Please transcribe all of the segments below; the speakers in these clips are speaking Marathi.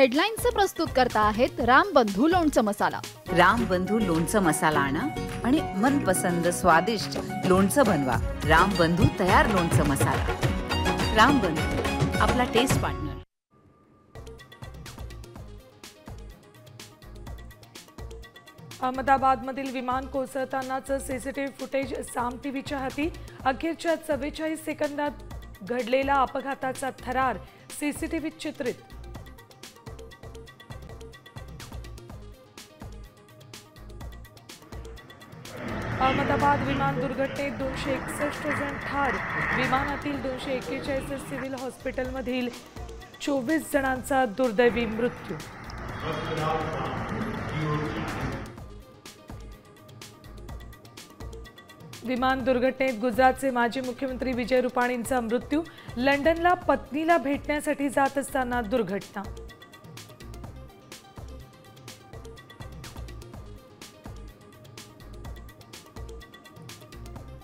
हेडलाईन्सचे प्रस्तुत करता आहेत रामबंधू लोणचं मसाला। रामबंधू लोणचं मसाला आणा आणि मनपसंद स्वादिष्ट लोणचं बनवा। रामबंधू तयार लोणचं मसाला। रामबंधू आपला टेस्ट पार्टनर। अहमदाबादमधील विमान कोसळतानाचं सीसीटीव्ही फुटेज साम टीव्हीच्या हाती। अखेरच्या 44 सेकंदात घडलेला अपघाताचा थरार सीसीटीव्हीत चित्रित। अहमदाबाद विमान दुर्घटनेत 261 जण ठार। विमानातील 241 सिव्हिल हॉस्पिटलमधील 24 जणांचा दुर्दैवी मृत्यू। विमान दुर्घटनेत गुजरातचे माजी मुख्यमंत्री विजय रुपाणींचा मृत्यू। लंडनला पत्नीला भेटण्यासाठी जात असताना दुर्घटना।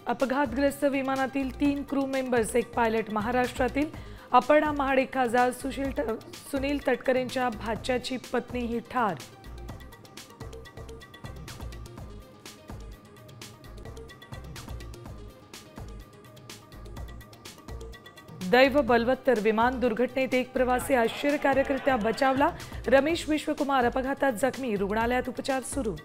अपघातग्रस्त विमानातील 3 क्रू मेंबर्स, एक पायलट महाराष्ट्रातील। अपर्णा महाडिक खासदार सुनील तटकरेंच्या भाच्याची पत्नी ही ठार। दैव बलवत्तर, विमान दुर्घटनेत एक प्रवासी आश्चर्यकारकरित्या बचावला। रमेश विश्वकुमार अपघातात जखमी, रुग्णालयात उपचार सुरू।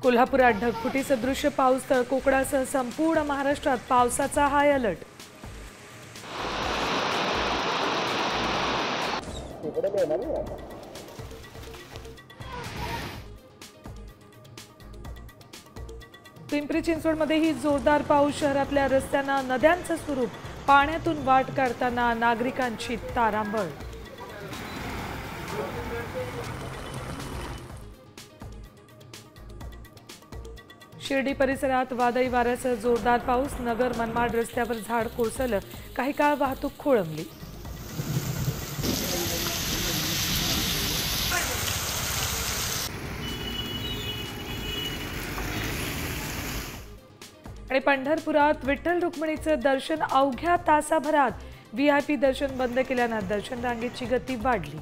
कोल्हापुरात ढगफुटी सदृश्य पाऊस तर कोकणासह संपूर्ण महाराष्ट्रात पावसाचा हाय अलर्ट। पिंपरी चिंचवडमध्येही जोरदार पाऊस। शहरातल्या रस्त्यांना नद्यांचं स्वरूप, पाण्यातून वाट काढताना नागरिकांची तारांबळ। शिर्डी परिसरात वादळी वाऱ्यासह जोरदार पाऊस। नगर मनमाड रस्त्यावर झाड कोसळलं, काही काळ वाहतूक खोळंबली। आणि पंढरपुरात विठ्ठल रुक्मिणीचं दर्शन अवघ्या तासाभरात। व्हीआयपी दर्शन बंद केल्यानं दर्शन रांगेची गती वाढली।